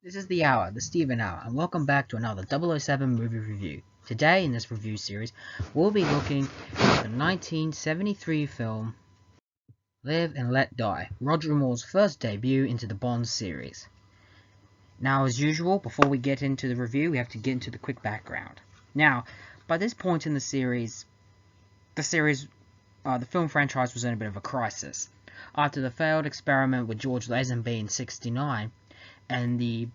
This is the Hour, the Steven Hour, and welcome back to another 007 movie review. Today, in this review series, we'll be looking at the 1973 film Live and Let Die, Roger Moore's first debut into the Bond series. Now, as usual, before we get into the review, we have to get into the quick background. Now, by this point in the film franchise was in a bit of a crisis. After the failed experiment with George Lazenby in '69, and the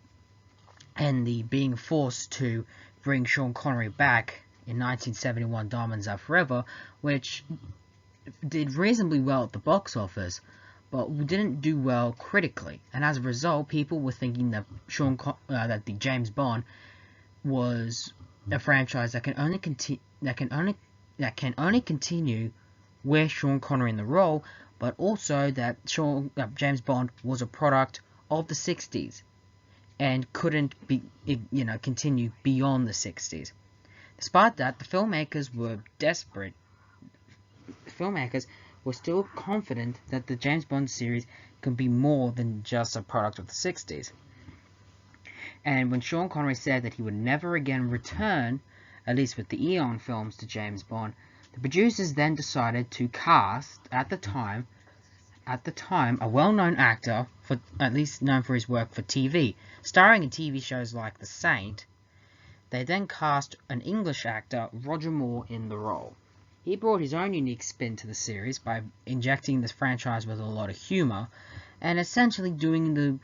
being forced to bring Sean Connery back in 1971 Diamonds Are Forever, which did reasonably well at the box office, but didn't do well critically. And as a result, people were thinking that that the James Bond was a franchise that can only continue with Sean Connery in the role, but also that James Bond was a product of the '60s and couldn't continue beyond the '60s. Despite that, the filmmakers were desperate. The filmmakers were still confident that the James Bond series could be more than just a product of the '60s. And when Sean Connery said that he would never again return, at least with the Eon films, to James Bond, the producers then decided to cast, at the time, a well-known actor, at least known for his work for TV, starring in TV shows like The Saint. They then cast an English actor, Roger Moore, in the role. He brought his own unique spin to the series by injecting this franchise with a lot of humor, and essentially doing the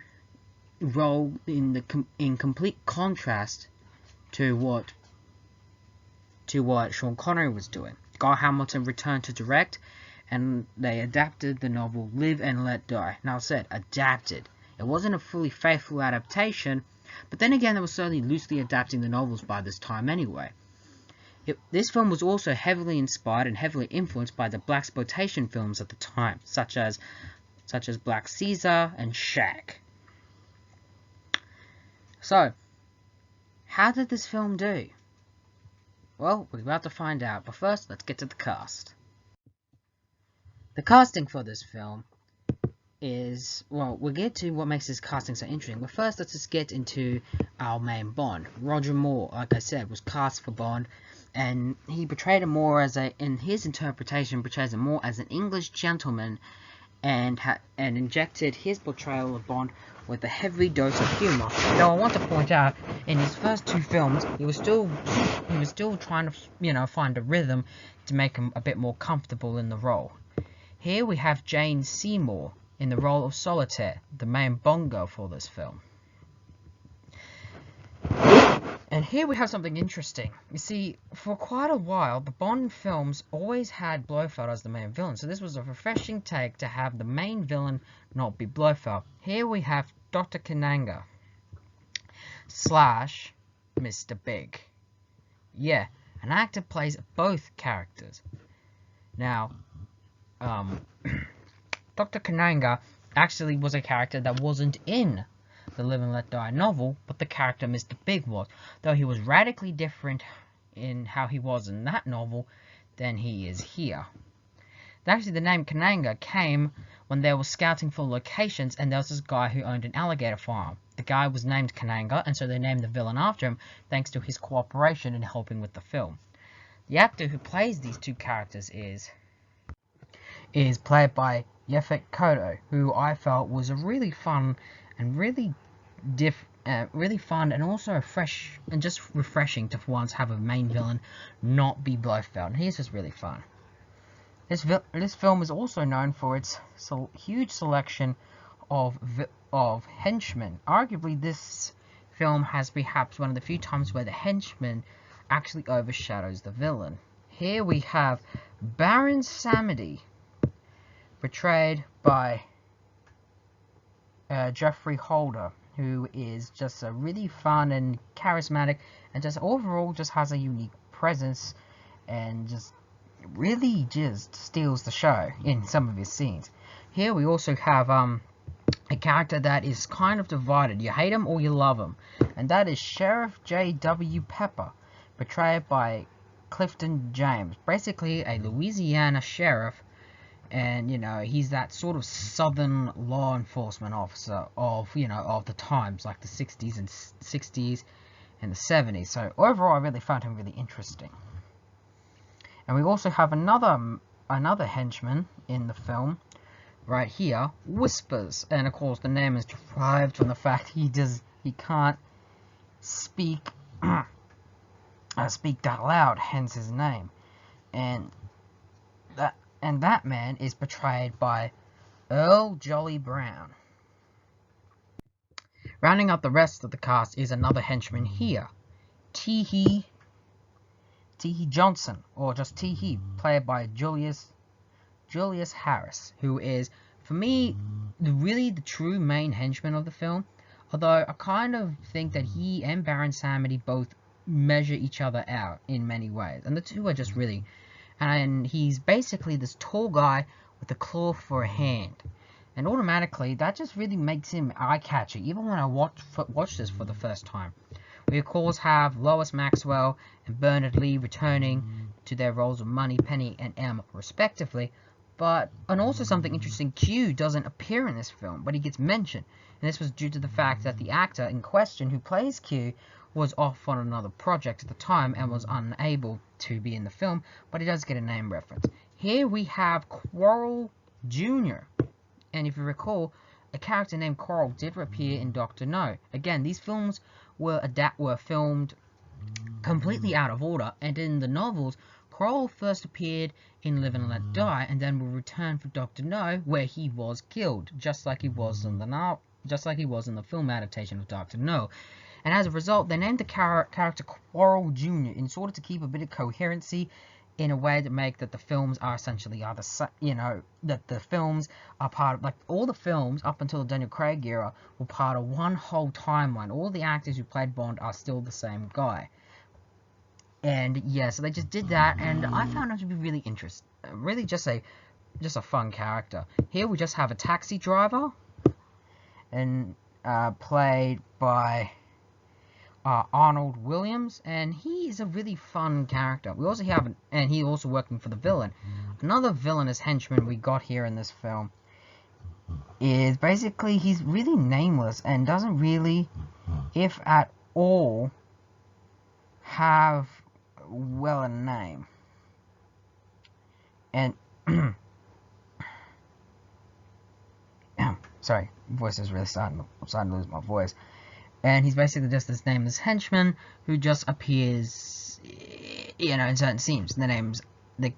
role in complete contrast to what Sean Connery was doing. Guy Hamilton returned to direct, and they adapted the novel Live and Let Die. Now, I said adapted. It wasn't a fully faithful adaptation, but then again, they were certainly loosely adapting the novels by this time anyway. This film was also heavily inspired and heavily influenced by the blaxploitation films at the time, such as Black Caesar and Shaq. So, how did this film do? Well, we're about to find out, but first, let's get to the cast. The casting for this film is, well, we'll get to what makes this casting so interesting, but first let's just get into our main Bond. Roger Moore, like I said, was cast for Bond, and he portrayed him more in his interpretation, portrays him more as an English gentleman, and injected his portrayal of Bond with a heavy dose of humor. Though I want to point out, in his first two films, he was still trying to, find a rhythm to make him a bit more comfortable in the role. Here we have Jane Seymour in the role of Solitaire, the main Bond girl for this film. And here we have something interesting. You see, for quite a while, the Bond films always had Blofeld as the main villain, so this was a refreshing take to have the main villain not be Blofeld. Here we have Dr. Kananga / Mr. Big. Yeah, an actor plays both characters. Now, Dr. Kananga actually was a character that wasn't in the Live and Let Die novel, but the character Mr. Big was, though he was radically different in how he was in that novel than he is here. Actually, the name Kananga came when they were scouting for locations, and there was this guy who owned an alligator farm. The guy was named Kananga, and so they named the villain after him, thanks to his cooperation in helping with the film. The actor who plays these two characters is played by Yaphet Kotto, who I felt was a really fun and really fun and also fresh and just refreshing to for once have a main villain not be Blofeld. And he's just really fun. This film is also known for its huge selection of henchmen. Arguably, this film has perhaps one of the few times where the henchman actually overshadows the villain. Here we have Baron Samedi, portrayed by Geoffrey Holder, who is just a really fun and charismatic, and just overall just has a unique presence, and just really just steals the show in some of his scenes. Here we also have a character that is kind of divided. You hate him or you love him, and that is Sheriff J.W. Pepper, portrayed by Clifton James, basically a Louisiana sheriff, and you know, he's that sort of southern law enforcement officer of, you know, of the times, like the 60s and the 70s. So overall, I really found him really interesting. And we also have another henchman in the film right here, Whispers, and of course the name is derived from the fact he can't speak speak that loud, hence his name. And that man is portrayed by Earl Jolly Brown. Rounding out the rest of the cast is another henchman here, Tee Johnson, or just Tee, played by Julius Harris, who is, for me, the true main henchman of the film. Although I kind of think that he and Baron Samedi both measure each other out in many ways, and the two are just really. And he's basically this tall guy with a claw for a hand, and automatically that just really makes him eye-catchy, even when I watched this for the first time. We of course have Lois Maxwell and Bernard Lee returning to their roles of Money, Penny, and M respectively. And also something interesting, Q doesn't appear in this film, but he gets mentioned, and this was due to the fact that the actor in question who plays Q was off on another project at the time and was unable to be in the film, but he does get a name reference. Here we have Quarrel Jr., and if you recall, a character named Quarrel did appear in Dr. No. Again, these films were filmed completely out of order, and in the novels, Quarrel first appeared in Live and Let Die, and then will return for Dr. No, where he was killed, just like he was in the film adaptation of Dr. No. And as a result, they named the character Quarrel Jr. in order to keep a bit of coherency, in a way to make that the films are essentially that the films are part of, like, all the films up until the Daniel Craig era were part of one whole timeline. All the actors who played Bond are still the same guy. And yeah, so they just did that, and I found him to be really interesting. Really just a fun character. Here we just have a taxi driver, and played by Arnold Williams, and he is a really fun character. We also have, and he also working for the villain. Another villainous henchman we got here in this film is basically, he's really nameless and doesn't really, if at all, have a name. And sorry, voice is really starting to lose my voice. And he's basically just this nameless henchman who just appears, in certain scenes. The name's the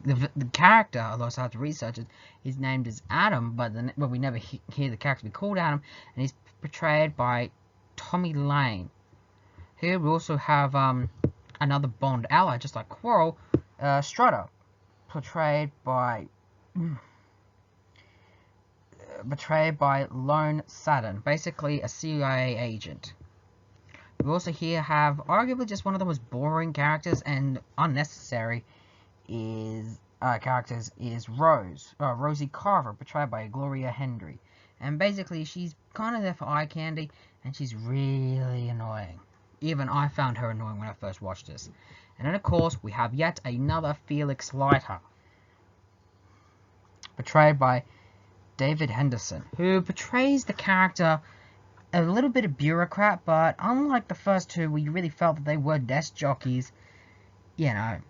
character, although I have to research it, is named as Adam, but we never hear the character be called Adam, and he's portrayed by Tommy Lane. Here we also have another Bond ally, just like Quarrel, Strutter, portrayed by Lone Saturn, basically a CIA agent. We also here have arguably just one of the most boring characters and unnecessary characters is Rosie Carver, portrayed by Gloria Hendry. And basically she's kind of there for eye candy, and she's really annoying. Even I found her annoying when I first watched this. And then of course we have yet another Felix Leiter, portrayed by David Henderson, who portrays the character a little bit of bureaucrat, but unlike the first two where you really felt that they were desk jockeys, here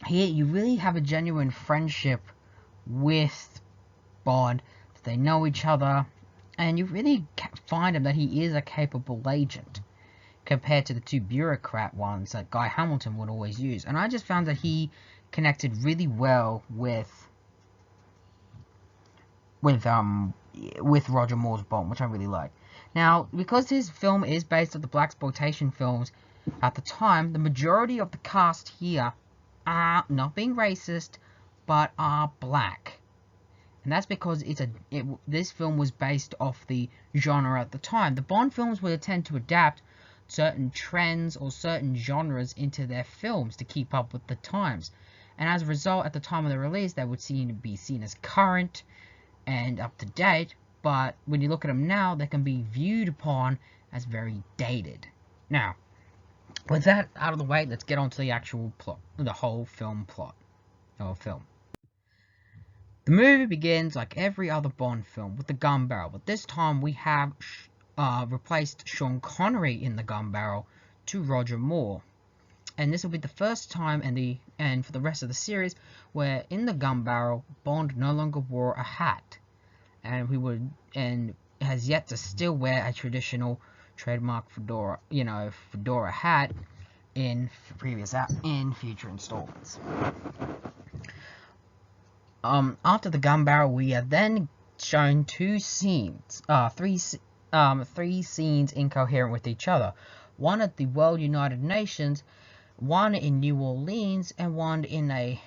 you really have a genuine friendship with Bond, that they know each other, and you really find him that he is a capable agent, compared to the two bureaucrat ones that Guy Hamilton would always use. And I just found that he connected really well with Roger Moore's Bond, which I really like. Now, because his film is based on the blaxploitation films at the time, the majority of the cast here are not being racist, but are black. And that's because this film was based off the genre at the time. The Bond films would tend to adapt certain trends or certain genres into their films to keep up with the times. And as a result, at the time of the release, they would be seen as current and up to date, but when you look at them now, they can be viewed upon as very dated. Now, with that out of the way, let's get on to the actual plot, the whole film plot, or film. The movie begins like every other Bond film with the gun barrel, but this time we have replaced Sean Connery in the gun barrel to Roger Moore. And this will be the first time and for the rest of the series where in the gun barrel Bond no longer wore a hat, and has yet to still wear a traditional trademark fedora hat in future installments. After the gun barrel, we are then shown three scenes incoherent with each other. One at the World United Nations, one in New Orleans, and one in an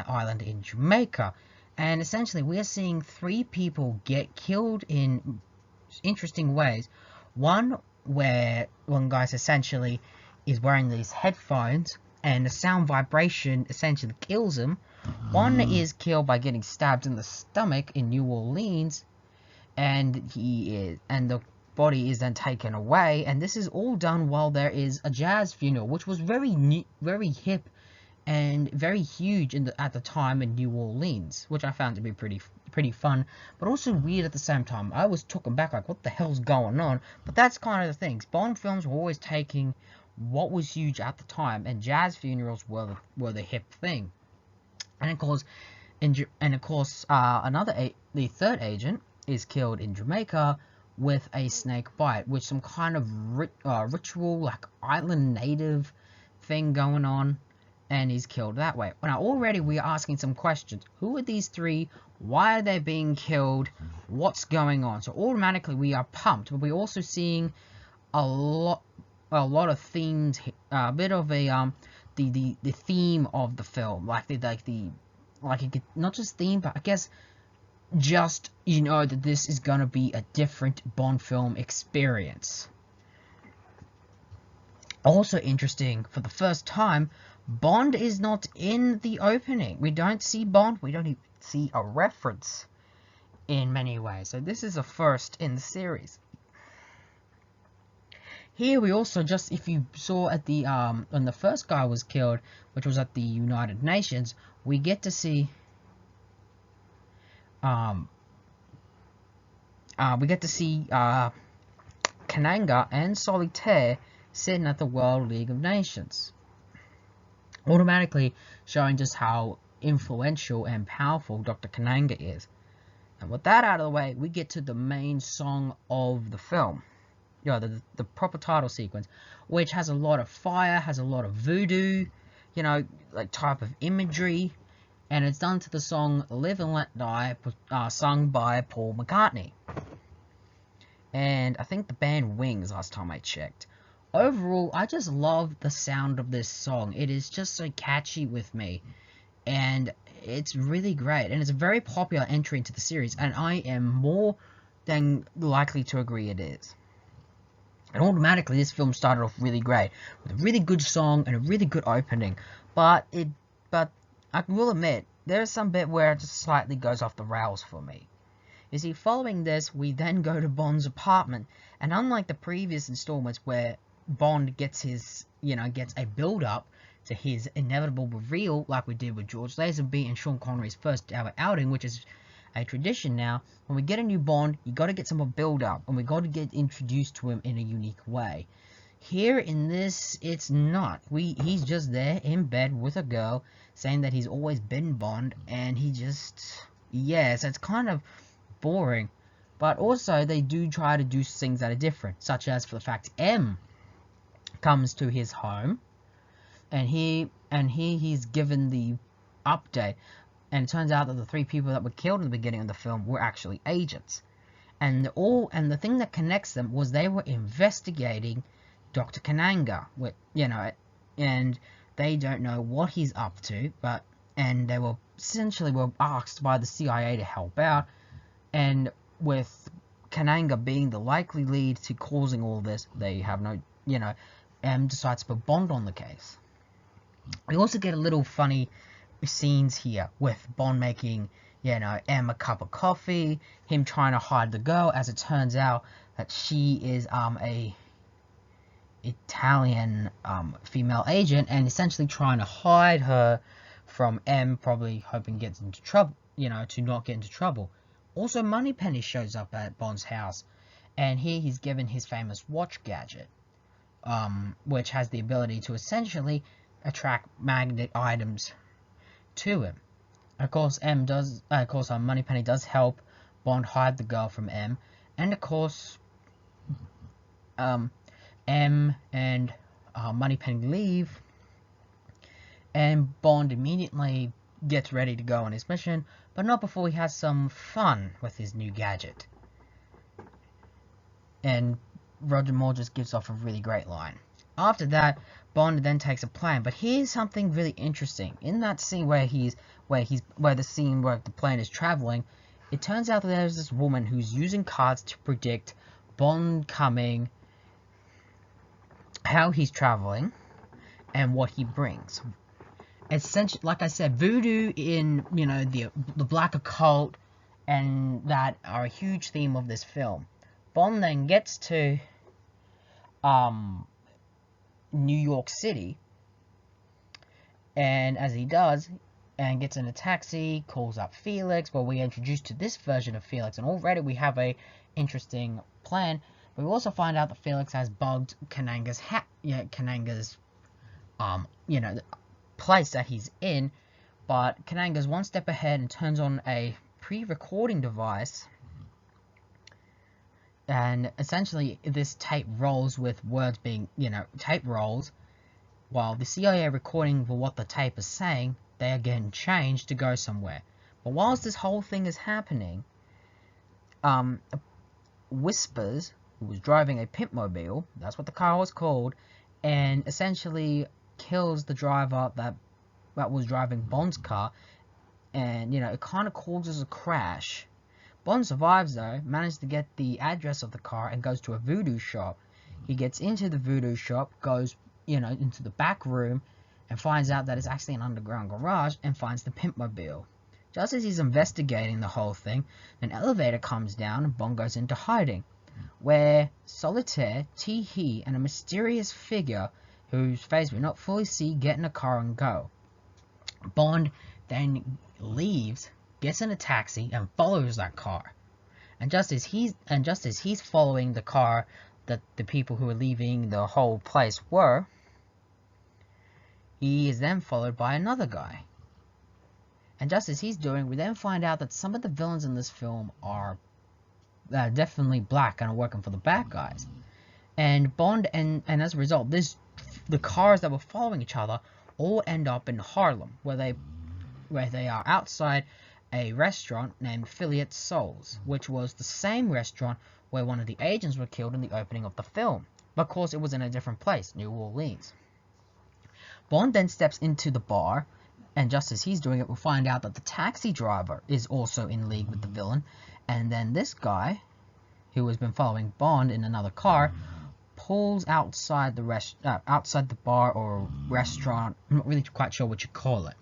island in Jamaica. And essentially, we are seeing three people get killed in interesting ways. One where one guy essentially is wearing these headphones, and the sound vibration essentially kills him. One is killed by getting stabbed in the stomach in New Orleans, and the body is then taken away. And this is all done while there is a jazz funeral, which was very hip and very huge at the time in New Orleans, which I found to be pretty fun, but also weird at the same time. I was taken back, like, what the hell's going on? But that's kind of the things. Bond films were always taking what was huge at the time, and jazz funerals were the hip thing. And of course, the third agent is killed in Jamaica with a snake bite, with some kind of ritual, like island native thing going on, and he's killed that way. Now, already we are asking some questions. Who are these three? Why are they being killed? What's going on? So automatically we are pumped, but we're also seeing a lot of themes, a bit of a the theme of the film, not just theme, but I guess just that this is gonna be a different Bond film experience. Also interesting, for the first time, Bond is not in the opening. We don't see Bond. We don't even see a reference in many ways. So this is a first in the series. Here we also if you saw at the when the first guy was killed, which was at the United Nations, we get to see Kananga and Solitaire sitting at the World League of Nations, automatically showing just how influential and powerful Dr. Kananga is. And with that out of the way, we get to the main song of the film. The proper title sequence, which has a lot of fire, has a lot of voodoo, type of imagery, and it's done to the song Live and Let Die, sung by Paul McCartney. And I think the band Wings, last time I checked. Overall, I just love the sound of this song. It is just so catchy with me, and it's really great, and it's a very popular entry into the series, and I am more than likely to agree it is. And automatically, this film started off really great, with a really good song and a really good opening. But I will admit, there's some bit where it just slightly goes off the rails for me. You see, following this, we then go to Bond's apartment, and unlike the previous installments where Bond gets gets a build-up to his inevitable reveal, like we did with George Lazenby and Sean Connery's first ever outing, which is a tradition now. When we get a new Bond, you got to get some build up, and we got to get introduced to him in a unique way. Here in this, it's not. He's just there in bed with a girl, saying that he's always been Bond, and so it's kind of boring. But also, they do try to do things that are different, such as for the fact M comes to his home, and he's given the update. And it turns out that the three people that were killed in the beginning of the film were actually agents. And the thing that connects them was they were investigating Dr. Kananga, and they don't know what he's up to, and they were asked by the CIA to help out, and with Kananga being the likely lead to causing all this, they have M decides to put Bond on the case. We also get a little funny scenes here with Bond making M a cup of coffee, him trying to hide the girl, as it turns out that she is a Italian female agent, and essentially trying to hide her from M, probably hoping gets into trouble, to not get into trouble. Also, Moneypenny shows up at Bond's house, and here he's given his famous watch gadget, which has the ability to essentially attract magnet items to him. Of course, Moneypenny does help Bond hide the girl from M, and of course, M and Moneypenny leave, and Bond immediately gets ready to go on his mission, but not before he has some fun with his new gadget. And Roger Moore just gives off a really great line. After that, Bond then takes a plane, but here's something really interesting. In that scene where the plane is traveling, it turns out that there's this woman who's using cards to predict Bond coming, how he's traveling, and what he brings. Essentially, like I said, voodoo in the black occult, and that are a huge theme of this film. Bond then gets to New York City, and as he does, and gets in a taxi, calls up Felix. Well, we're introduced to this version of Felix, and already we have a interesting plan. But we also find out that Felix has bugged Kananga's place that he's in, but Kananga's one step ahead and turns on a pre-recording device, and essentially this tape rolls with words being, tape rolls, while the CIA recording for what the tape is saying, they are getting changed to go somewhere. But whilst this whole thing is happening, Whispers, who was driving a Pimpmobile, that's what the car was called, and essentially kills the driver that was driving Bond's car, and it kind of causes a crash. Bond survives though, manages to get the address of the car, and goes to a voodoo shop. He gets into the voodoo shop, goes into the back room, and finds out that it's actually an underground garage, and finds the Pimpmobile. Just as he's investigating the whole thing, an elevator comes down and Bond goes into hiding, where Solitaire, Tee-Hee, and a mysterious figure whose face we not fully see get in a car and go. Bond then leaves, gets in a taxi, and follows that car. And just as he's following the car that the people who are leaving the whole place were, he is then followed by another guy. And just as he's doing, we then find out that some of the villains in this film are definitely black and are working for the bad guys. And Bond, and as a result, the cars that were following each other all end up in Harlem, where they are outside a restaurant named Phillips Souls, which was the same restaurant where one of the agents were killed in the opening of the film. But of course, it was in a different place, New Orleans. Bond then steps into the bar, and just as he's doing it, we'll find out that the taxi driver is also in league with the villain, and then this guy, who has been following Bond in another car, pulls outside the bar or restaurant. I'm not really quite sure what you call it.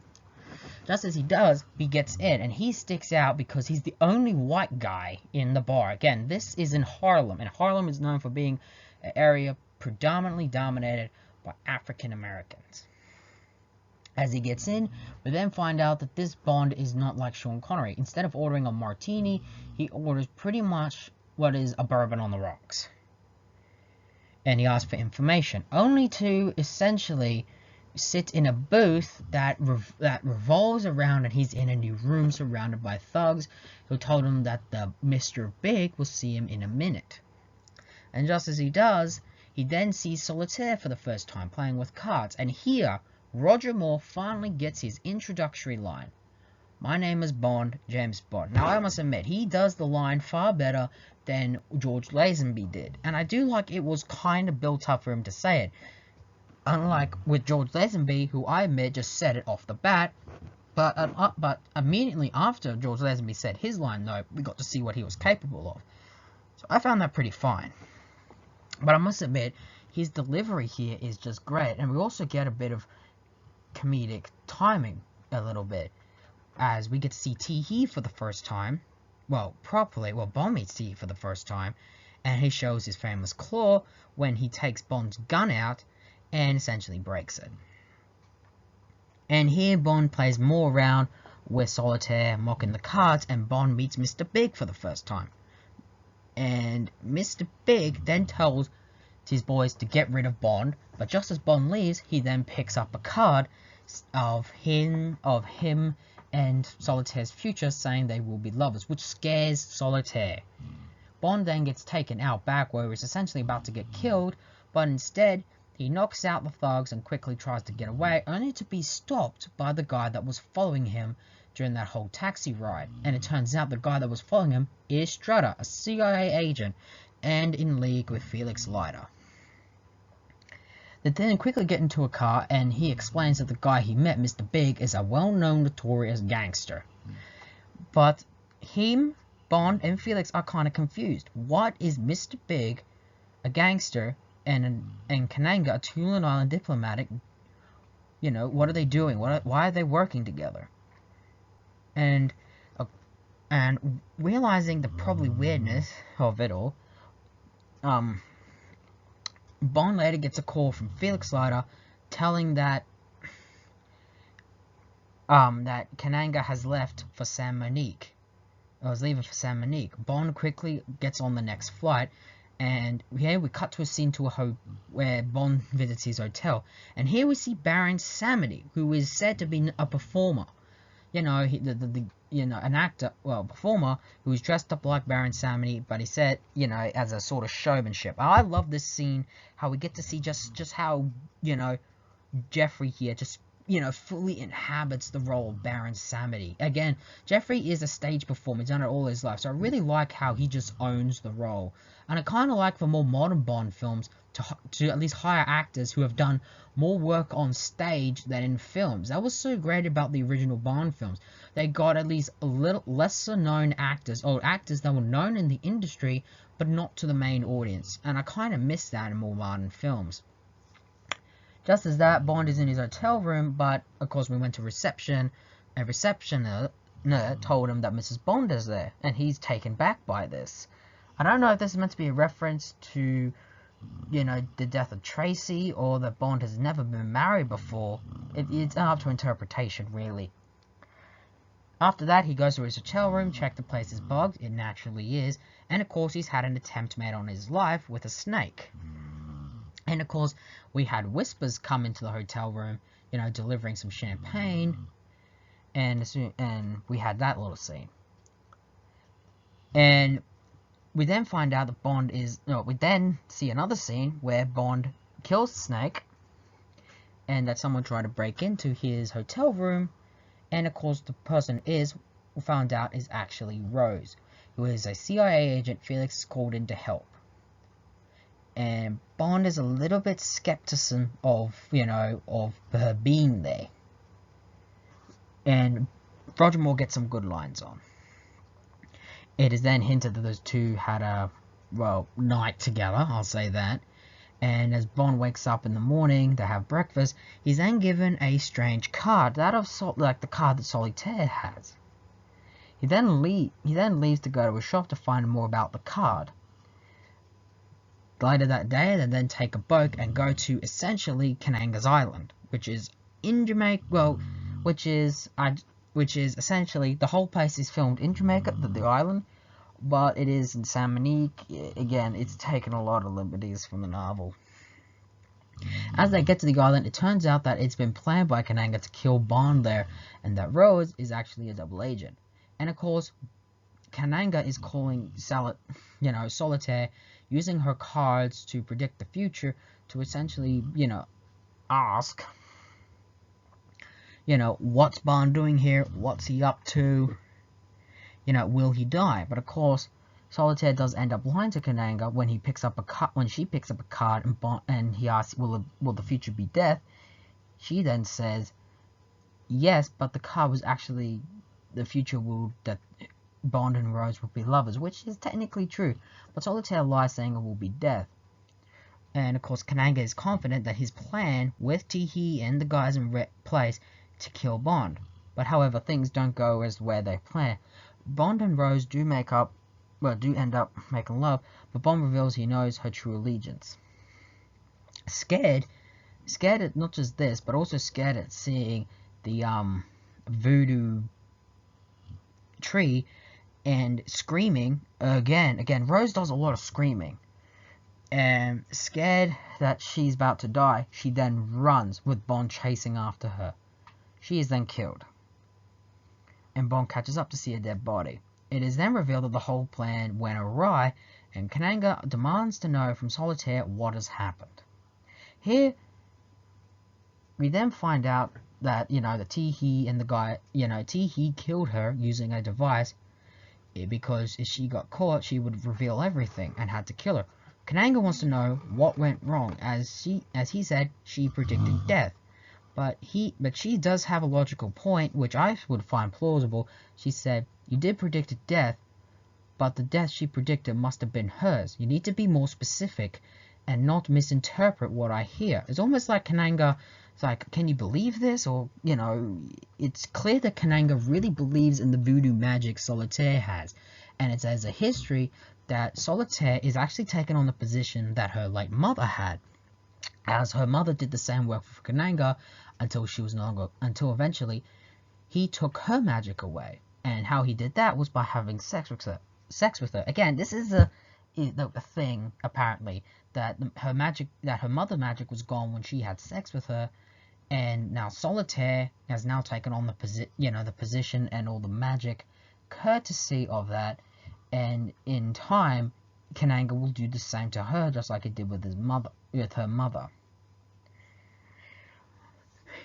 Just as he does, he gets in, and he sticks out because he's the only white guy in the bar. Again, this is in Harlem, and Harlem is known for being an area predominantly dominated by African Americans. As he gets in, we then find out that this Bond is not like Sean Connery. Instead of ordering a martini, he orders pretty much what is a bourbon on the rocks. And he asks for information, only to essentially sit in a booth that revolves around, and he's in a new room surrounded by thugs who told him that the Mr. Big will see him in a minute. And just as he does, he then sees Solitaire for the first time playing with cards, and here Roger Moore finally gets his introductory line. "My name is Bond, James Bond." Now, I must admit, he does the line far better than George Lazenby did. And I do like it was kind of built up for him to say it. Unlike with George Lazenby, who I admit just said it off the bat. But immediately after George Lazenby said his line, though, we got to see what he was capable of. So I found that pretty fine. But I must admit, his delivery here is just great. And we also get a bit of comedic timing a little bit, as we get to see Tee-Hee for the first time, Bond meets Tee-Hee for the first time, and he shows his famous claw when he takes Bond's gun out and essentially breaks it. And here Bond plays more around with Solitaire mocking the cards, and Bond meets Mr. Big for the first time. And Mr. Big then tells his boys to get rid of Bond, but just as Bond leaves, he then picks up a card of him and Solitaire's future, saying they will be lovers, which scares Solitaire. Bond then gets taken out back where he's essentially about to get killed, but instead he knocks out the thugs and quickly tries to get away, only to be stopped by the guy that was following him during that whole taxi ride. And it turns out the guy that was following him is Strutter, a CIA agent, and in league with Felix Leiter. They then quickly get into a car, and he explains that the guy he met, Mr. Big, is a well-known notorious gangster. But him, Bond, and Felix are kind of confused. What is Mr. Big, a gangster, and Kananga, a Tulin Island diplomatic? You know, what are they doing? Why are they working together? And realizing the probably weirdness of it all, Bond later gets a call from Felix Leiter telling that that Kananga has left for San Monique. Or is leaving for San Monique. Bond quickly gets on the next flight, and here we cut to a scene where Bond visits his hotel, and here we see Baron Samedi, who is said to be a performer. You know, an actor, well, performer who is dressed up like Baron Samedi, but he said, you know, as a sort of showmanship. I love this scene, how we get to see just how, you know, Jeffrey here just, you know, fully inhabits the role of Baron Samedi. Again, Jeffrey is a stage performer, he's done it all his life, so I really like how he just owns the role. And I kind of like for more modern Bond films to at least hire actors who have done more work on stage than in films. That was so great about the original Bond films. They got at least a little lesser known actors, or actors that were known in the industry, but not to the main audience. And I kind of miss that in more modern films. Just as that, Bond is in his hotel room, but of course we went to reception. A receptionist told him that Mrs. Bond is there, and he's taken back by this. I don't know if this is meant to be a reference to, you know, the death of Tracy, or that Bond has never been married before. It's up to interpretation, really. After that, he goes to his hotel room, check the place is bugged, it naturally is, and of course he's had an attempt made on his life with a snake. And of course, we had Whispers come into the hotel room, you know, delivering some champagne, and we had that little scene. And we then find out that Bond is... No, we then see another scene where Bond kills the snake, and that someone tried to break into his hotel room, and of course the person we found out is actually Rose, who is a CIA agent Felix called in to help. And Bond is a little bit skeptical of, you know, of her being there. And Roger Moore gets some good lines on. It is then hinted that those two had a, well, night together, I'll say that. And as Bond wakes up in the morning to have breakfast, he's then given a strange card, that of like the card that Solitaire has. He then leaves to go to a shop to find more about the card. Later that day, they then take a boat and go to essentially Kananga's Island, which is in Jamaica. Well, which is essentially the whole place is filmed in Jamaica, the island, but it is in San Monique. Again, it's taken a lot of liberties from the novel. As they get to the island, it turns out that it's been planned by Kananga to kill Bond there, and that Rose is actually a double agent. And of course, Kananga is calling Solitaire, using her cards to predict the future, to essentially, you know, ask, you know, what's Bond doing here? What's he up to? You know, will he die? But of course, Solitaire does end up lying to Kananga when she picks up a card, and he asks, will the future be death? She then says, yes, but the card was actually the future that Bond and Rose will be lovers, which is technically true, but Solitaire lies saying it will be death. And of course, Kananga is confident that his plan with Teehee and the guys in place to kill Bond. But however, things don't go as where they plan. Bond and Rose do end up making love, but Bond reveals he knows her true allegiance. Scared at not just this, but also scared at seeing the voodoo tree and screaming again. Rose does a lot of screaming, and scared that she's about to die, she then runs with Bond chasing after her. She is then killed, and Bond catches up to see a dead body. It is then revealed that the whole plan went awry, and Kananga demands to know from Solitaire what has happened. Here we then find out that, the Teehee and the guy, Teehee killed her using a device, because if she got caught, she would reveal everything and had to kill her. Kananga wants to know what went wrong, as he said she predicted death. But she does have a logical point, which I would find plausible. She said, "You did predict death, but the death she predicted must have been hers. You need to be more specific and not misinterpret what I hear." It's almost like Kananga, it's like, can you believe this? Or, it's clear that Kananga really believes in the voodoo magic Solitaire has. And it's as a history that Solitaire is actually taking on the position that her late mother had, as her mother did the same work for Kananga until eventually he took her magic away. And how he did that was by having sex with her. Again, this is a thing, apparently, that her mother magic was gone when she had sex with her, and now Solitaire has now taken on the position and all the magic courtesy of that, and in time Kananga will do the same to her, just like he did with her mother.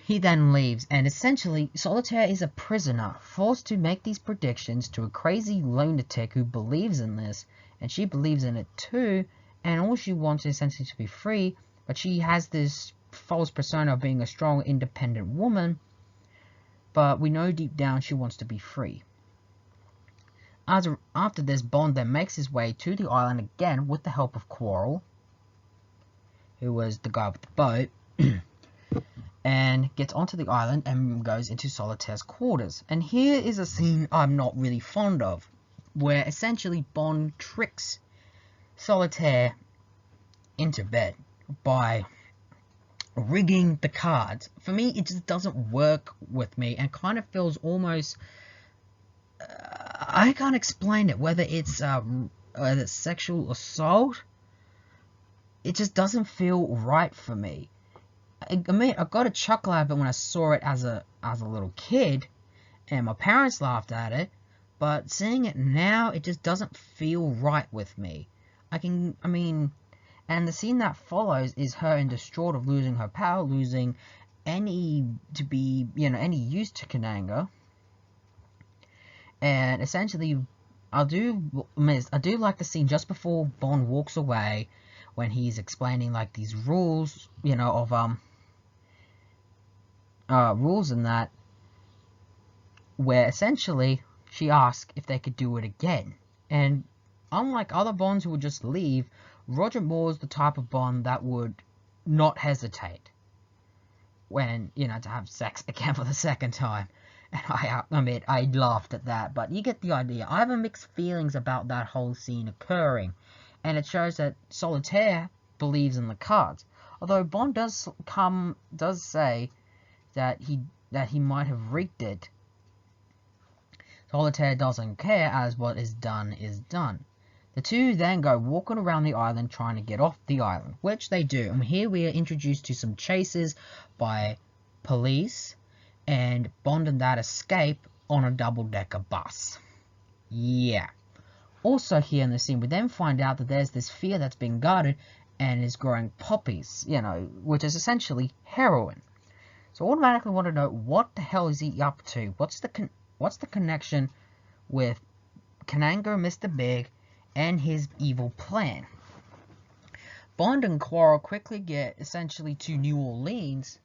He then leaves, and essentially Solitaire is a prisoner, forced to make these predictions to a crazy lunatic who believes in this, and she believes in it too, and all she wants is essentially to be free, but she has this false persona of being a strong, independent woman, but we know deep down she wants to be free. After this, Bond then makes his way to the island again with the help of Quarrel, who was the guy with the boat, and gets onto the island and goes into Solitaire's quarters. And here is a scene I'm not really fond of, where essentially Bond tricks Solitaire into bed by rigging the cards. For me, it just doesn't work with me, and kind of feels almost... I can't explain it, whether it's sexual assault. It just doesn't feel right for me. I mean, I got a chuckle out of it when I saw it as a little kid, and my parents laughed at it, but seeing it now, it just doesn't feel right with me. And the scene that follows is her in distraught of losing her power, losing any use to Kananga. And essentially, I do like the scene just before Bond walks away, when he's explaining like these rules, of rules and that, where essentially she asks if they could do it again. And unlike other Bonds who would just leave, Roger Moore's the type of Bond that would not hesitate when, to have sex again for the second time. And I laughed at that, but you get the idea. I have mixed feelings about that whole scene occurring, and it shows that Solitaire believes in the cards. Although Bond does say that he might have rigged it, Solitaire doesn't care, as what is done is done. The two then go walking around the island trying to get off the island, which they do. And here we are introduced to some chases by police, and Bond and that escape on a double-decker bus. Yeah. Also here in the scene, we then find out that there's this fear that's been guarded and is growing poppies, which is essentially heroin. So I automatically want to know, what the hell is he up to? What's the connection with Kananga, Mr. Big, and his evil plan? Bond and Quarrel quickly get essentially to New Orleans,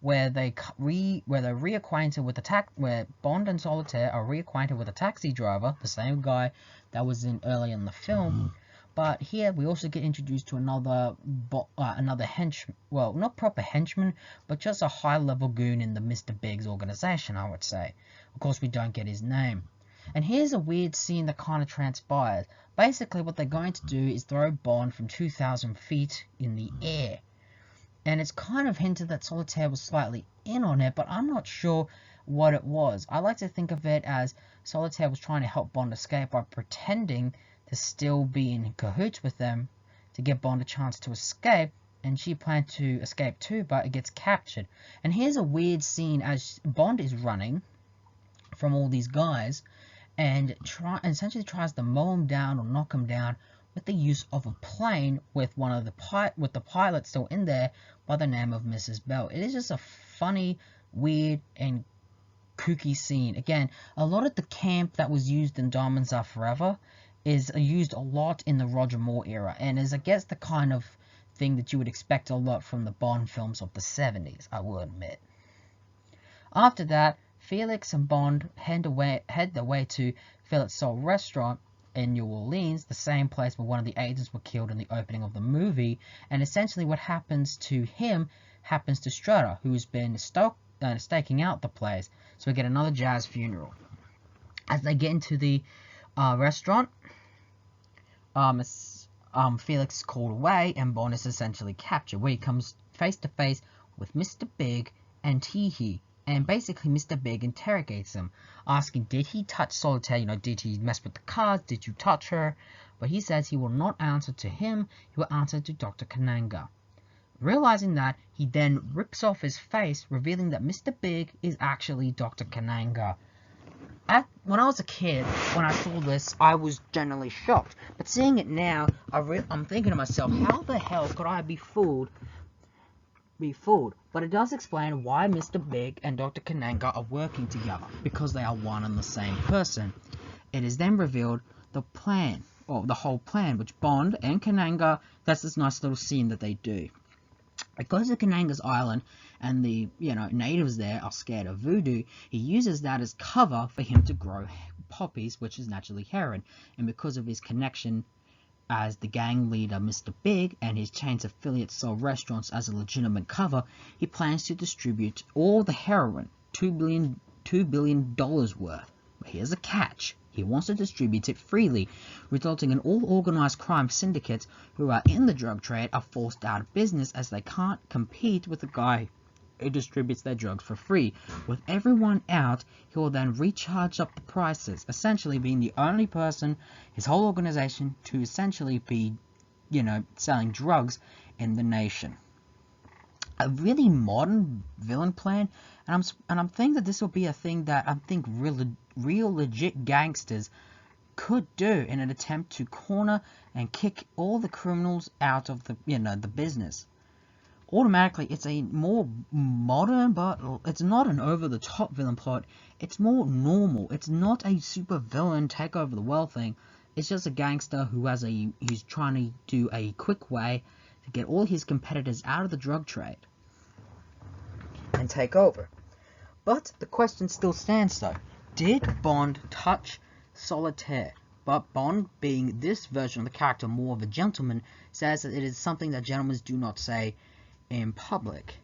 where they're reacquainted with where Bond and Solitaire are reacquainted with a taxi driver, the same guy that was in earlier in the film. But here we also get introduced to another henchman, well, not proper henchman, but just a high-level goon in the Mr. Big's organization, I would say. Of course, we don't get his name. And here's a weird scene that kind of transpires. Basically, what they're going to do is throw Bond from 2,000 feet in the air. And it's kind of hinted that Solitaire was slightly in on it, but I'm not sure what it was. I like to think of it as Solitaire was trying to help Bond escape by pretending to still be in cahoots with them to give Bond a chance to escape, and she planned to escape too, but it gets captured. And here's a weird scene as Bond is running from all these guys, and essentially tries to mow them down or knock them down with the use of a plane with the pilot still in there by the name of Mrs. Bell. It is just a funny, weird, and kooky scene. Again, a lot of the camp that was used in Diamonds Are Forever is used a lot in the Roger Moore era, and is, I guess, the kind of thing that you would expect a lot from the Bond films of the 70s, I will admit. After that, Felix and Bond head their way to Fillet's Soul restaurant in New Orleans, the same place where one of the agents were killed in the opening of the movie, and essentially what happens to him happens to Strutter, who's been staking out the place. So we get another jazz funeral. As they get into the restaurant, Felix is called away, and Bond is essentially captured, where he comes face to face with Mr. Big and Tee-Hee. And basically, Mr. Big interrogates him, asking, did he touch Solitaire? You know, did he mess with the cards? Did you touch her? But he says he will not answer to him, he will answer to Dr. Kananga. Realizing that, he then rips off his face, revealing that Mr. Big is actually Dr. Kananga. When I was a kid, when I saw this, I was generally shocked. But seeing it now, I'm thinking to myself, how the hell could I be fooled? But it does explain why Mr. Big and Dr. Kananga are working together, because they are one and the same person. It is then revealed the plan, or the whole plan, which Bond and Kananga, that's this nice little scene that they do. It goes to Kananga's island, and the natives there are scared of voodoo. He uses that as cover for him to grow poppies, which is naturally heroin, and because of his connection as the gang leader Mr. Big and his chain's affiliate Soul restaurants as a legitimate cover, he plans to distribute all the heroin, $2 billion worth. But here's a catch. He wants to distribute it freely, resulting in all organized crime syndicates who are in the drug trade are forced out of business as they can't compete with the guy who distributes their drugs for free. With everyone out, he will then recharge up the prices, essentially being the only person, his whole organization, to essentially be, selling drugs in the nation. A really modern villain plan, and I'm thinking that this will be a thing that I think real legit gangsters could do in an attempt to corner and kick all the criminals out of the business. Automatically, it's a more modern, but it's not an over-the-top villain plot. It's more normal. It's not a super villain take over the world thing. It's just a gangster who's trying to do a quick way to get all his competitors out of the drug trade and take over. But the question still stands though. Did Bond touch Solitaire? But Bond, being this version of the character more of a gentleman, says that it is something that gentlemen do not say in public.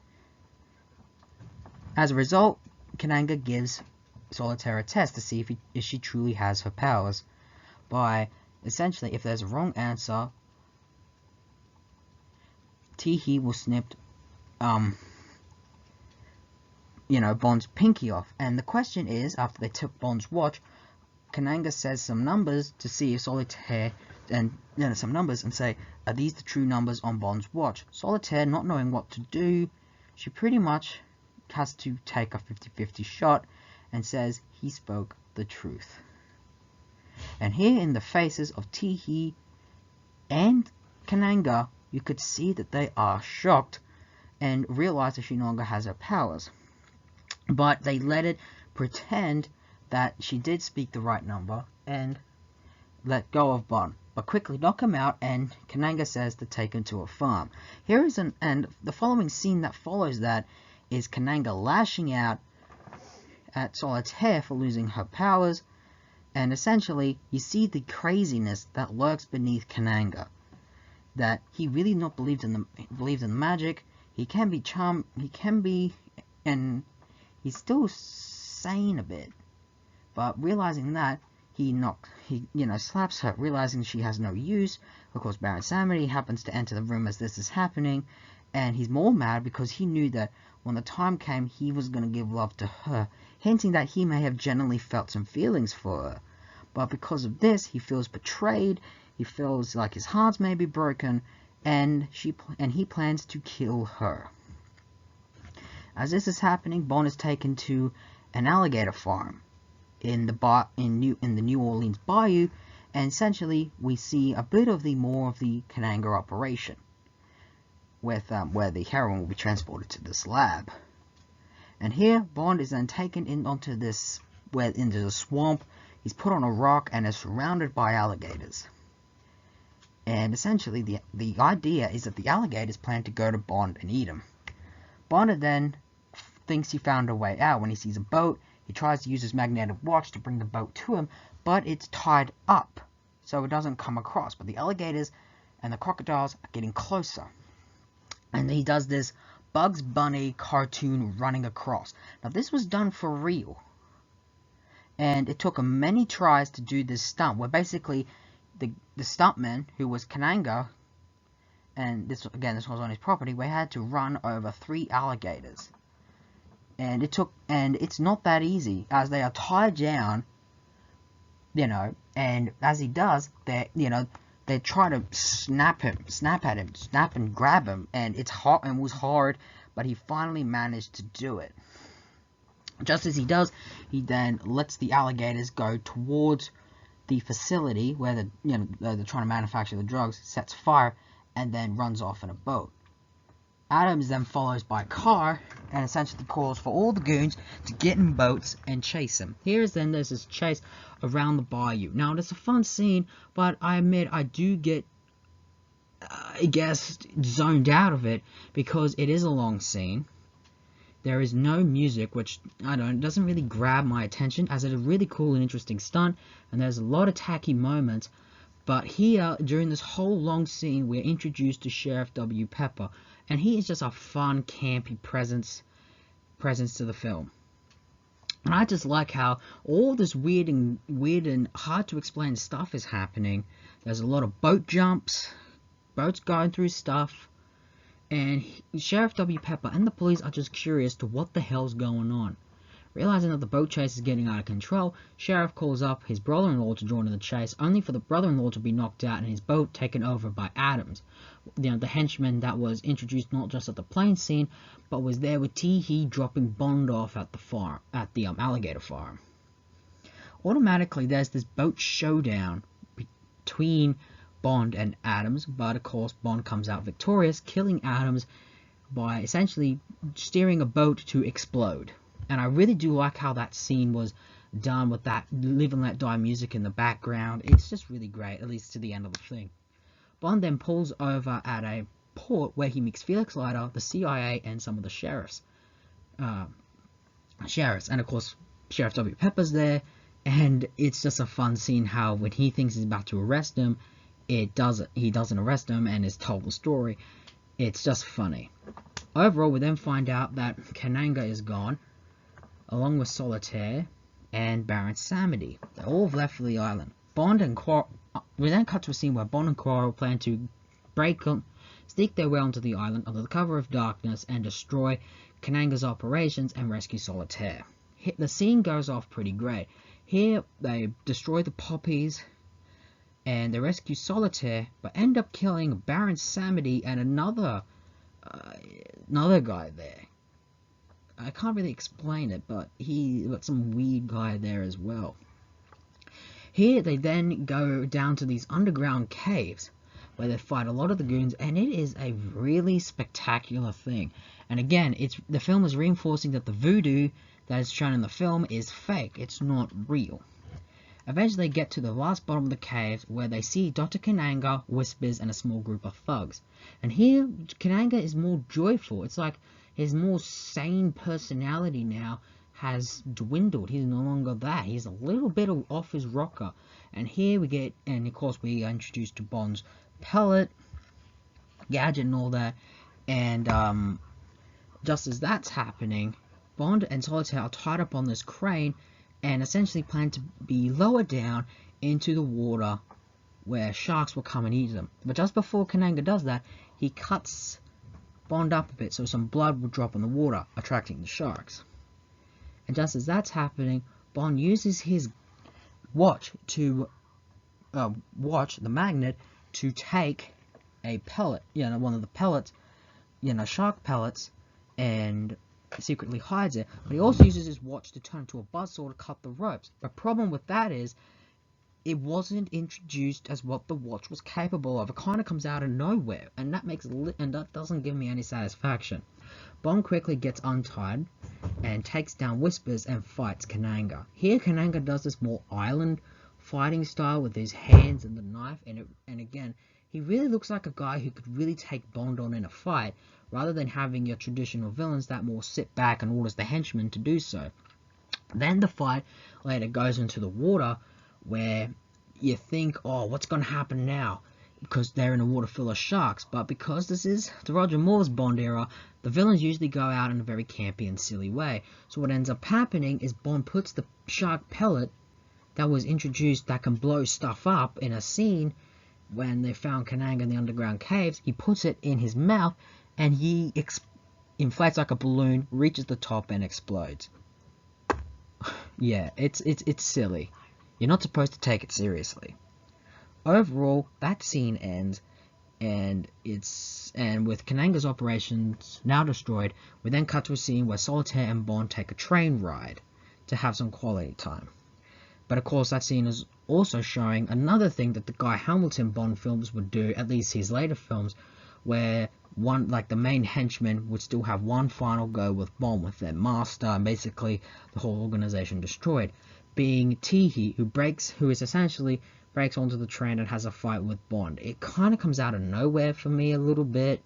As a result, Kananga gives Solitaire a test to see if she truly has her powers. By essentially, if there's a wrong answer, Tee-Hee will snip Bond's pinky off. And the question is, after they took Bond's watch, Kananga says some numbers to see if Solitaire, and some numbers, and say, are these the true numbers on Bond's watch? Solitaire, not knowing what to do, she pretty much has to take a 50-50 shot and says he spoke the truth. And here in the faces of Tee-Hee and Kananga, you could see that they are shocked and realize that she no longer has her powers. But they let it pretend that she did speak the right number and let go of Bond, but quickly knock him out, and Kananga says to take him to a farm. And the following scene that follows that is Kananga lashing out at Solitaire for losing her powers, and essentially you see the craziness that lurks beneath Kananga. That he really not believed in the magic. He can be charmed. And he's still sane a bit. But realizing that, he slaps her, realizing she has no use. Of course, Baron Samedi happens to enter the room as this is happening, and he's more mad because he knew that when the time came, he was going to give love to her, hinting that he may have genuinely felt some feelings for her. But because of this, he feels betrayed, he feels like his heart may be broken, and he plans to kill her. As this is happening, Bond is taken to an alligator farm in the New Orleans Bayou, and essentially we see a bit of more of the Kananga operation, with where the heroin will be transported to this lab. And here, Bond is then taken into the swamp. He's put on a rock and is surrounded by alligators. And essentially, the idea is that the alligators plan to go to Bond and eat him. Bond then thinks he found a way out when he sees a boat. He tries to use his magnetic watch to bring the boat to him, but it's tied up, so it doesn't come across. But the alligators and the crocodiles are getting closer. And he does this Bugs Bunny cartoon running across. Now, this was done for real. And it took him many tries to do this stunt, where basically the stuntman, who was Kananga, and this was on his property, we had to run over 3 alligators. And it's not that easy, as they are tied down, and as he does, they try to snap and grab him, and it was hard, but he finally managed to do it. Just as he does, he then lets the alligators go towards the facility where they're trying to manufacture the drugs, sets fire, and then runs off in a boat. Adams then follows by car and essentially calls for all the goons to get in boats and chase him. There's this chase around the bayou. Now, it's a fun scene, but I admit I do get, zoned out of it because it is a long scene. There is no music, which, it doesn't really grab my attention, as it's a really cool and interesting stunt, and there's a lot of tacky moments. But here, during this whole long scene, we're introduced to Sheriff W. Pepper, and he is just a fun, campy presence to the film. And I just like how all this weird and hard to explain stuff is happening. There's a lot of boat jumps, boats going through stuff, and Sheriff W. Pepper and the police are just curious to what the hell's going on. Realizing that the boat chase is getting out of control, Sheriff calls up his brother-in-law to join in the chase, only for the brother-in-law to be knocked out and his boat taken over by Adams. The henchman that was introduced not just at the plane scene, but was there with Tee-Hee dropping Bond off at the alligator farm. Automatically, there's this boat showdown between Bond and Adams, but of course Bond comes out victorious, killing Adams by essentially steering a boat to explode. And I really do like how that scene was done with that Live and Let Die music in the background. It's just really great, at least to the end of the thing. Bond then pulls over at a port where he meets Felix Leiter, the CIA, and some of the sheriffs. And of course, Sheriff W. Pepper's there, and it's just a fun scene how when he thinks he's about to arrest him, he doesn't arrest him and is told the story. It's just funny. Overall, we then find out that Kananga is gone, along with Solitaire and Baron Samedi. They all have left for the island. We then cut to a scene where Bond and Quarrel plan to sneak their way onto the island under the cover of darkness and destroy Kananga's operations and rescue Solitaire. The scene goes off pretty great. Here, they destroy the poppies and they rescue Solitaire, but end up killing Baron Samedi and another guy there. I can't really explain it, but some weird guy there as well. Here, they then go down to these underground caves, where they fight a lot of the goons, and it is a really spectacular thing. And again, the film is reinforcing that the voodoo that is shown in the film is fake, it's not real. Eventually, they get to the last bottom of the cave, where they see Dr. Kananga, Whispers, and a small group of thugs. And here, Kananga is more joyful. It's like his more sane personality now has dwindled. He's no longer that. He's a little bit off his rocker. And here and of course we are introduced to Bond's pellet, gadget and all that. And just as that's happening, Bond and Solitaire are tied up on this crane, and essentially planned to be lowered down into the water where sharks will come and eat them. But just before Kananga does that, he cuts Bond up a bit so some blood will drop in the water, attracting the sharks. And just as that's happening, Bond uses his watch to the magnet, to take a pellet, one of the pellets, shark pellets, and secretly hides it. But he also uses his watch to turn into a buzzsaw to cut the ropes. The problem with that is it wasn't introduced as what the watch was capable of. It kind of comes out of nowhere, and that doesn't give me any satisfaction. Bond quickly gets untied and takes down Whispers and fights Kananga. Here, Kananga does this more island fighting style with his hands and the knife, and again, he really looks like a guy who could really take Bond on in a fight, rather than having your traditional villains that more sit back and orders the henchmen to do so. Then the fight later goes into the water, where you think, oh, what's going to happen now? Because they're in a water full of sharks. But because this is the Roger Moore's Bond era, the villains usually go out in a very campy and silly way. So what ends up happening is Bond puts the shark pellet that was introduced that can blow stuff up in a scene when they found Kananga in the underground caves. He puts it in his mouth, and he inflates like a balloon, reaches the top, and explodes. Yeah, it's silly. You're not supposed to take it seriously. Overall, that scene ends, and with Kananga's operations now destroyed, we then cut to a scene where Solitaire and Bond take a train ride to have some quality time. But of course, that scene is also showing another thing that the Guy Hamilton Bond films would do, at least his later films, where the main henchman would still have one final go with Bond, with their master, and basically the whole organization destroyed. Being Teehee, who essentially breaks onto the train and has a fight with Bond. It kind of comes out of nowhere for me a little bit,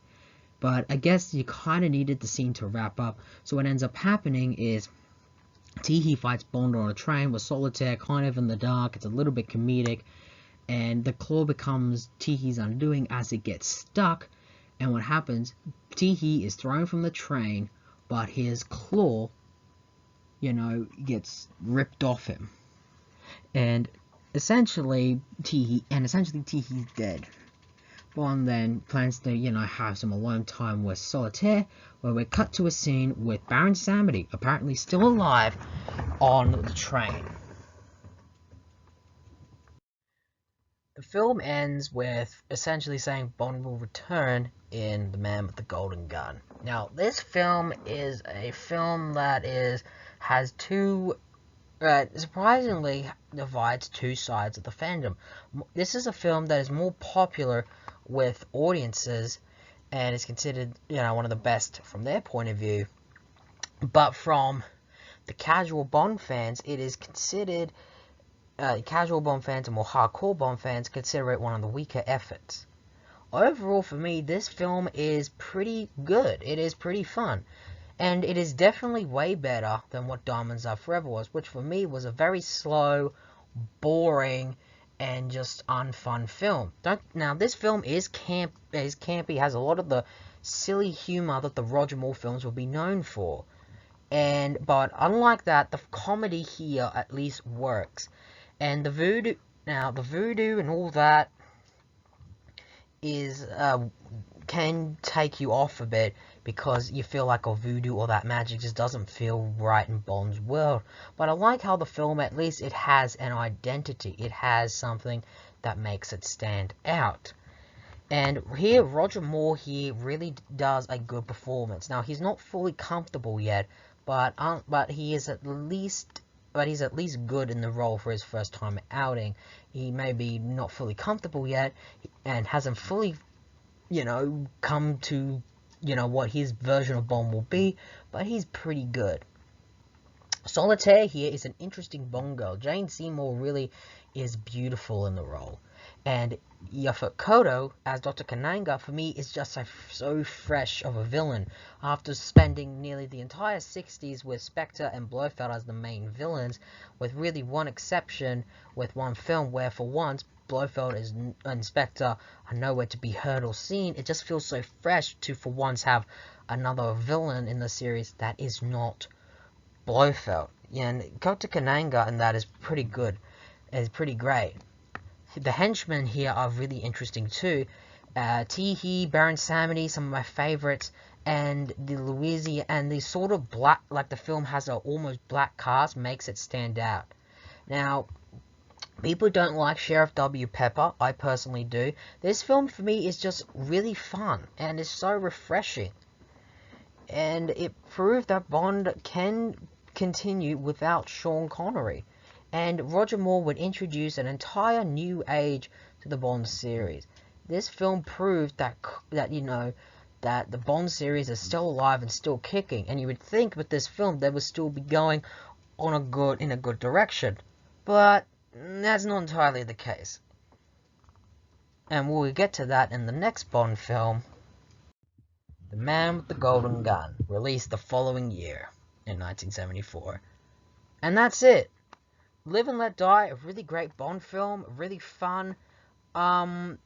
but I guess you kind of needed the scene to wrap up. So what ends up happening is Teehee fights Bond on a train with Solitaire kind of in the dark. It's a little bit comedic, and the claw becomes Teehee's undoing as it gets stuck. And what happens, Teehee is thrown from the train, but his claw, gets ripped off him. And essentially Teehee's dead. Bond then plans to, have some alone time with Solitaire, where we're cut to a scene with Baron Samedi, apparently still alive, on the train. The film ends with essentially saying Bond will return in The Man with the Golden Gun. Now, this film is a film that has surprisingly divides two sides of the fandom. This is a film that is more popular with audiences and is considered, one of the best from their point of view. But from the casual Bond fans, it is considered, casual Bond fans and more hardcore Bond fans consider it one of the weaker efforts. Overall, for me, this film is pretty good. It is pretty fun. And it is definitely way better than what Diamonds Are Forever was, which for me was a very slow, boring, and just unfun film. Now, this film is campy, has a lot of the silly humor that the Roger Moore films would be known for. But unlike that, the comedy here at least works. And the voodoo and all that can take you off a bit, because you feel like voodoo or that magic just doesn't feel right in Bond's world. But I like how the film, at least it has an identity. It has something that makes it stand out. And here, Roger Moore here really does a good performance. Now, he's not fully comfortable yet, but he's at least good in the role for his first time outing. He may be not fully comfortable yet, and hasn't fully, come to, what his version of Bond will be, but he's pretty good. Solitaire here is an interesting Bond girl. Jane Seymour really is beautiful in the role. And Yaphet Kotto as Dr. Kananga, for me, is just so fresh of a villain. After spending nearly the entire 60s with Spectre and Blofeld as the main villains, with really one exception with one film where for once Blofeld and Spectre are nowhere to be heard or seen, it just feels so fresh to for once have another villain in the series that is not Blofeld. and Kota Kananga and that is pretty good. Is pretty great. The henchmen here are really interesting too. Teehee, Baron Samedi, some of my favorites, and the Louisiana, and the sort of black, like the film has a almost black cast, makes it stand out. Now, people don't like Sheriff W. Pepper. I personally do. This film for me is just really fun and is so refreshing. And it proved that Bond can continue without Sean Connery. And Roger Moore would introduce an entire new age to the Bond series. This film proved that that the Bond series is still alive and still kicking. And you would think with this film they would still be going in a good direction, but that's not entirely the case. And we'll get to that in the next Bond film, The Man with the Golden Gun, released the following year in 1974. And that's it. Live and Let Die, a really great Bond film, really fun, and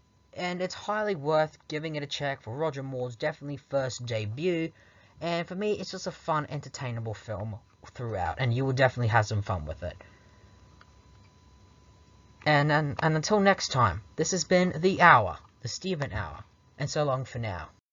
it's highly worth giving it a check for Roger Moore's definitely first debut, and for me, it's just a fun, entertainable film throughout, and you will definitely have some fun with it. And until next time, this has been The Hour, the Steven Hour, and so long for now.